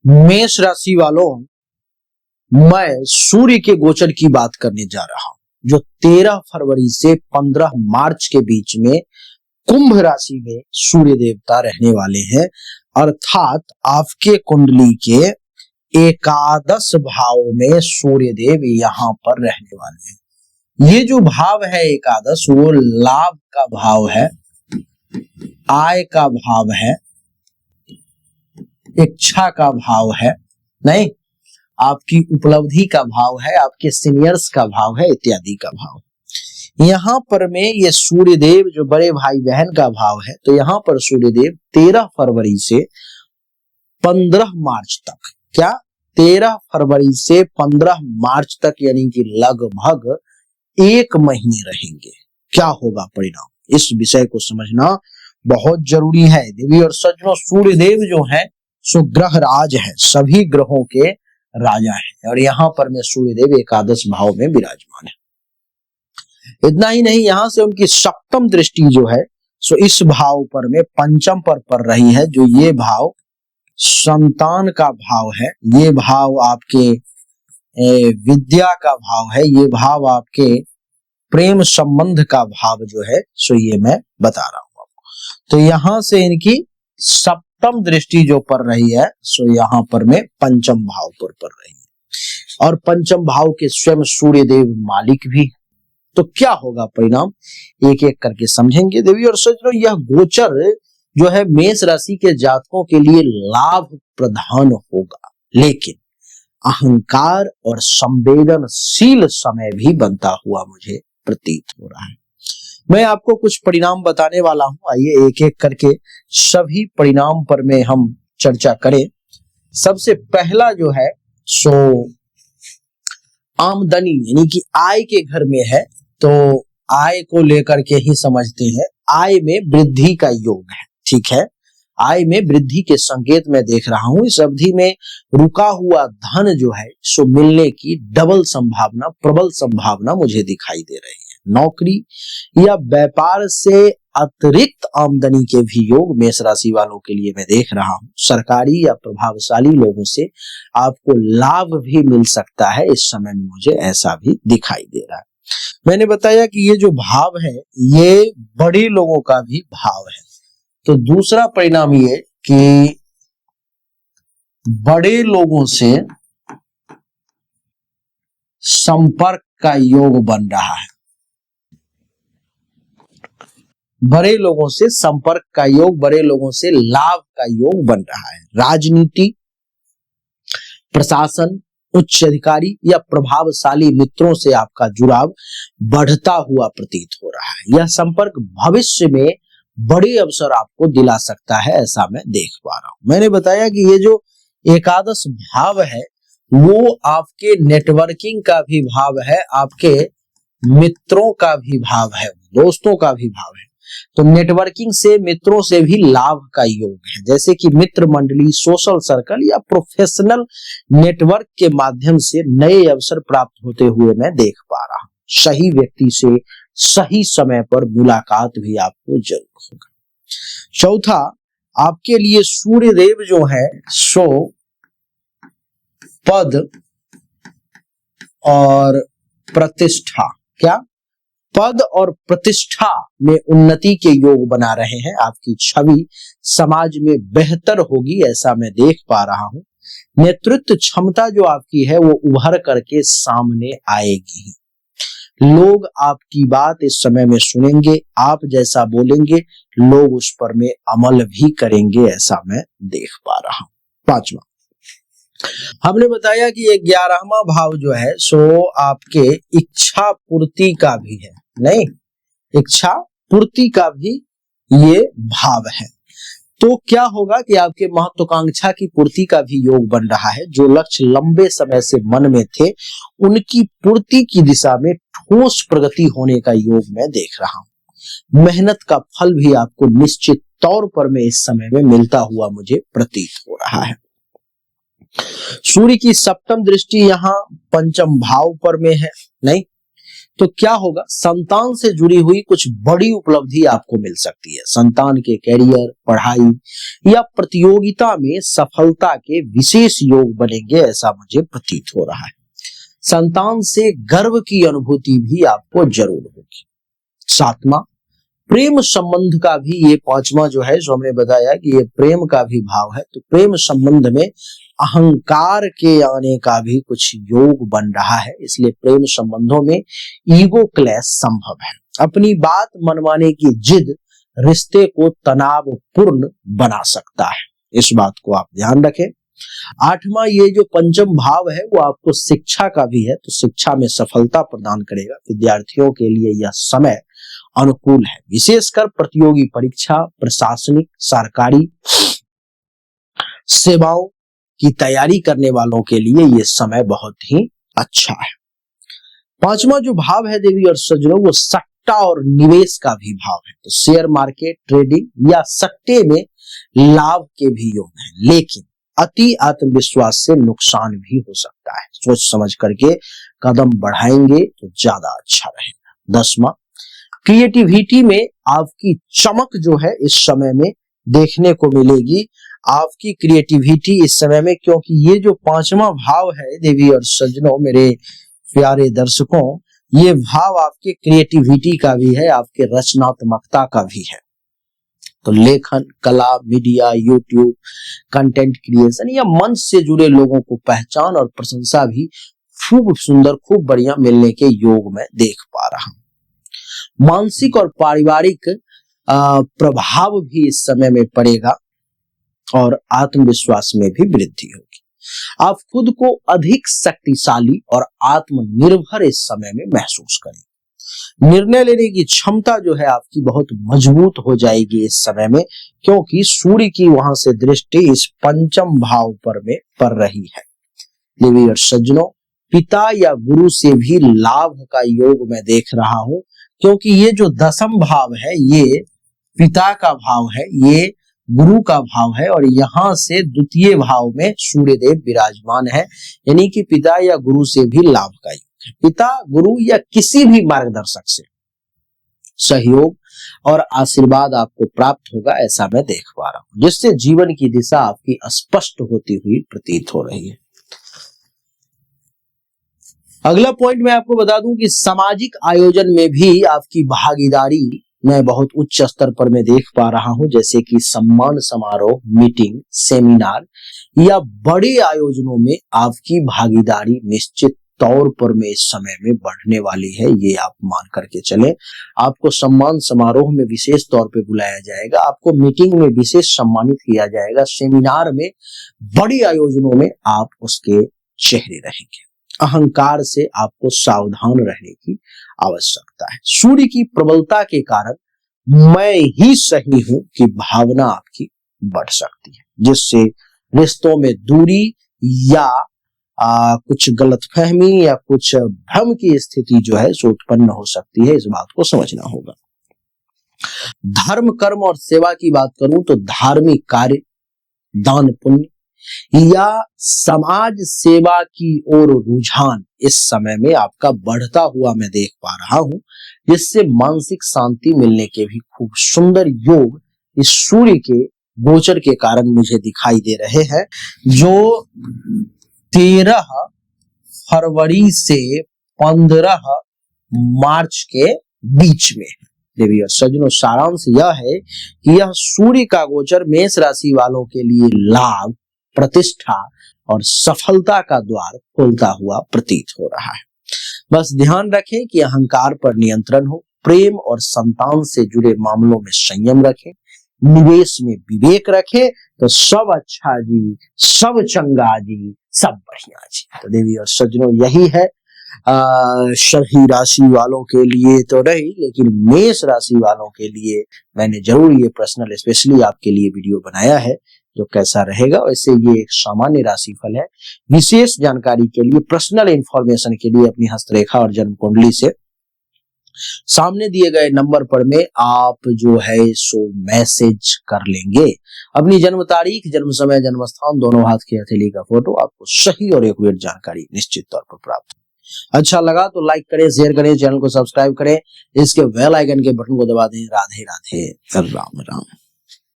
मेष राशि वालों, मैं सूर्य के गोचर की बात करने जा रहा हूं, जो 13 फरवरी से 15 मार्च के बीच में कुंभ राशि में सूर्य देवता रहने वाले हैं। अर्थात आपके कुंडली के एकादश भाव में सूर्य देव यहाँ पर रहने वाले हैं। ये जो भाव है एकादश, वो लाभ का भाव है, आय का भाव है, इच्छा का भाव है, नहीं, आपकी उपलब्धि का भाव है, आपके सीनियर्स का भाव है, इत्यादि का भाव। यहाँ पर में ये सूर्यदेव जो बड़े भाई बहन का भाव है, तो यहाँ पर सूर्यदेव 13 फरवरी से 15 मार्च तक, क्या 13 फरवरी से 15 मार्च तक, यानी कि लगभग 1 महीने रहेंगे। क्या होगा परिणाम, इस विषय को समझना बहुत जरूरी है। देवी और सज्जनों, सूर्यदेव जो है सो ग्रह राज है, सभी ग्रहों के राजा है, और यहाँ पर में सूर्यदेव एकादश भाव में विराजमान है। इतना ही नहीं, यहाँ से उनकी सप्तम दृष्टि जो है सो इस भाव पर में पंचम पर पड़ रही है, जो ये भाव संतान का भाव है, ये भाव आपके विद्या का भाव है, ये भाव आपके प्रेम संबंध का भाव जो है सो ये मैं बता रहा हूं आपको। तो यहां से इनकी सप्तम दृष्टि जो पड़ रही है सो यहाँ पर में पंचम भाव पर पड़ रही है, और पंचम भाव के स्वयं सूर्य देव मालिक भी। तो क्या होगा परिणाम, एक एक करके समझेंगे। देवी और सज्जनों, यह गोचर जो है मेष राशि के जातकों के लिए लाभ प्रधान होगा, लेकिन अहंकार और संवेदनशील समय भी बनता हुआ मुझे प्रतीत हो रहा है। मैं आपको कुछ परिणाम बताने वाला हूं, आइए एक एक करके सभी परिणाम पर में हम चर्चा करें। सबसे पहला जो है सो आमदनी, यानी कि आय के घर में है, तो आय को लेकर के ही समझते हैं। आय में वृद्धि का योग है, ठीक है, आय में वृद्धि के संकेत मैं देख रहा हूं। इस अवधि में रुका हुआ धन जो है सो मिलने की डबल संभावना, प्रबल संभावना मुझे दिखाई दे रही है। नौकरी या व्यापार से अतिरिक्त आमदनी के भी योग मेष राशि वालों के लिए मैं देख रहा हूं। सरकारी या प्रभावशाली लोगों से आपको लाभ भी मिल सकता है, इस समय में मुझे ऐसा भी दिखाई दे रहा है। मैंने बताया कि ये जो भाव है ये बड़े लोगों का भी भाव है। तो दूसरा परिणाम ये कि बड़े लोगों से संपर्क का योग बन रहा है, बड़े लोगों से संपर्क का योग, बड़े लोगों से लाभ का योग बन रहा है। राजनीति, प्रशासन, उच्च अधिकारी या प्रभावशाली मित्रों से आपका जुड़ाव बढ़ता हुआ प्रतीत हो रहा है। यह संपर्क भविष्य में बड़े अवसर आपको दिला सकता है, ऐसा मैं देख पा रहा हूं। मैंने बताया कि ये जो एकादश भाव है वो आपके नेटवर्किंग का भी भाव है, आपके मित्रों का भी भाव है, दोस्तों का भी भाव है। तो नेटवर्किंग से, मित्रों से भी लाभ का योग है, जैसे कि मित्र मंडली, सोशल सर्कल या प्रोफेशनल नेटवर्क के माध्यम से नए अवसर प्राप्त होते हुए मैं देख पा रहा हूं। सही व्यक्ति से सही समय पर मुलाकात भी आपको जरूर होगा। चौथा, आपके लिए सूर्य देव जो है सो पद और प्रतिष्ठा, क्या पद और प्रतिष्ठा में उन्नति के योग बना रहे हैं। आपकी छवि समाज में बेहतर होगी, ऐसा मैं देख पा रहा हूं। नेतृत्व क्षमता जो आपकी है वो उभर करके सामने आएगी। लोग आपकी बात इस समय में सुनेंगे, आप जैसा बोलेंगे लोग उस पर में अमल भी करेंगे, ऐसा मैं देख पा रहा हूं। पांचवा, हमने बताया कि ये 11वां भाव जो है सो आपके इच्छा पूर्ति का भी है, नहीं, इच्छा पूर्ति का भी ये भाव है। तो क्या होगा कि आपके महत्वाकांक्षा की पूर्ति का भी योग बन रहा है। जो लक्ष्य लंबे समय से मन में थे उनकी पूर्ति की दिशा में ठोस प्रगति होने का योग मैं देख रहा हूं। मेहनत का फल भी आपको निश्चित तौर पर में इस समय में मिलता हुआ मुझे प्रतीत हो रहा है। सूर्य की सप्तम दृष्टि यहाँ पंचम भाव पर में है, नहीं, तो क्या होगा, संतान से जुड़ी हुई कुछ बड़ी उपलब्धि आपको मिल सकती है। संतान के कैरियर, पढ़ाई या प्रतियोगिता में सफलता के विशेष योग बनेंगे, ऐसा मुझे प्रतीत हो रहा है। संतान से गर्व की अनुभूति भी आपको जरूर होगी। सातवां, प्रेम संबंध का भी, ये पांचवा जो है जो हमने बताया कि ये प्रेम का भी भाव है, तो प्रेम संबंध में अहंकार के आने का भी कुछ योग बन रहा है, इसलिए प्रेम संबंधों में ईगो क्लैश संभव है। अपनी बात मनवाने की जिद रिश्ते को तनावपूर्ण बना सकता है, इस बात को आप ध्यान रखें। आठवां, ये जो पंचम भाव है वो आपको शिक्षा का भी है, तो शिक्षा में सफलता प्रदान करेगा। विद्यार्थियों के लिए यह समय अनुकूल है, विशेषकर प्रतियोगी परीक्षा, प्रशासनिक, सरकारी सेवाओं की तैयारी करने वालों के लिए यह समय बहुत ही अच्छा है। पांचवा जो भाव है देवी और सज्जनों, वो सट्टा और निवेश का भी भाव है, तो शेयर मार्केट, ट्रेडिंग या सट्टे में लाभ के भी योग है, लेकिन अति आत्मविश्वास से नुकसान भी हो सकता है। सोच समझ करके कदम बढ़ाएंगे तो ज्यादा अच्छा रहेगा। 10वां, क्रिएटिविटी में आपकी चमक जो है इस समय में देखने को मिलेगी। आपकी क्रिएटिविटी इस समय में, क्योंकि ये जो पांचवा भाव है देवी और सज्जनों, मेरे प्यारे दर्शकों, ये भाव आपके क्रिएटिविटी का भी है, आपके रचनात्मकता का भी है। तो लेखन, कला, मीडिया, यूट्यूब, कंटेंट क्रिएशन या मंच से जुड़े लोगों को पहचान और प्रशंसा भी खूब सुंदर, खूब बढ़िया मिलने के योग में देख पा रहा हूं। मानसिक और पारिवारिक प्रभाव भी इस समय में पड़ेगा और आत्मविश्वास में भी वृद्धि होगी। आप खुद को अधिक शक्तिशाली और आत्मनिर्भर इस समय में महसूस करें। निर्णय लेने की क्षमता जो है आपकी बहुत मजबूत हो जाएगी इस समय में, क्योंकि सूर्य की वहां से दृष्टि इस पंचम भाव पर में पड़ रही है। देवी और सज्जनों, पिता या गुरु से भी लाभ का योग मैं देख रहा हूं, क्योंकि ये जो दसम भाव है ये पिता का भाव है, ये गुरु का भाव है, और यहाँ से द्वितीय भाव में सूर्य देव विराजमान है, यानी कि पिता या गुरु से भी लाभ का योग है। पिता, गुरु या किसी भी मार्गदर्शक से सहयोग और आशीर्वाद आपको प्राप्त होगा, ऐसा मैं देख पा रहा हूं, जिससे जीवन की दिशा आपकी स्पष्ट होती हुई प्रतीत हो रही है। अगला पॉइंट मैं आपको बता दूं कि सामाजिक आयोजन में भी आपकी भागीदारी मैं बहुत उच्च स्तर पर मैं देख पा रहा हूं, जैसे कि सम्मान समारोह, मीटिंग, सेमिनार या बड़े आयोजनों में आपकी भागीदारी निश्चित तौर पर में इस समय में बढ़ने वाली है, ये आप मान करके चलें। आपको सम्मान समारोह में विशेष तौर पे बुलाया जाएगा, आपको मीटिंग में विशेष सम्मानित किया जाएगा, सेमिनार में, बड़े आयोजनों में आप उसके चेहरे रहेंगे। अहंकार से आपको सावधान रहने की आवश्यकता है। सूर्य की प्रबलता के कारण मैं ही सही हूं कि भावना आपकी बढ़ सकती है, जिससे रिश्तों में दूरी या कुछ गलतफहमी या कुछ भ्रम की स्थिति जो है सो उत्पन्न हो सकती है, इस बात को समझना होगा। धर्म, कर्म और सेवा की बात करूं तो धार्मिक कार्य, दान पुण्य या समाज सेवा की ओर रुझान इस समय में आपका बढ़ता हुआ मैं देख पा रहा हूं, जिससे मानसिक शांति मिलने के भी खूब सुंदर योग इस सूर्य के गोचर के कारण मुझे दिखाई दे रहे हैं, जो 13 फरवरी से 15 मार्च के बीच में। देवी और सज्जनों, सारांश यह है कि यह सूर्य का गोचर मेष राशि वालों के लिए लाभ, प्रतिष्ठा और सफलता का द्वार खोलता हुआ प्रतीत हो रहा है। बस ध्यान रखें कि अहंकार पर नियंत्रण हो, प्रेम और संतान से जुड़े मामलों में संयम रखें, निवेश में विवेक रखें, तो सब अच्छा जी, सब चंगा जी, सब बढ़िया जी। तो देवी और सज्जनों, यही है सभी राशि वालों के लिए तो नहीं, लेकिन मेष राशि वालों के लिए मैंने जरूर ये पर्सनल स्पेशली आपके लिए वीडियो बनाया है, जो कैसा रहेगा। वैसे ये एक सामान्य राशिफल है। विशेष जानकारी के लिए, पर्सनल इंफॉर्मेशन के लिए अपनी हस्तरेखा और जन्म कुंडली से सामने दिए गए नंबर पर में आप जो है सो मैसेज कर लेंगे। अपनी जन्म तारीख, जन्म समय, जन्म स्थान, दोनों हाथ की हथेली का फोटो, आपको सही और एक्यूरेट जानकारी निश्चित तौर पर प्राप्त। अच्छा लगा तो लाइक करें, शेयर करें, चैनल को सब्सक्राइब करें, इसके बेल आइकन के बटन को दबा दें। राधे राधे, राम राम।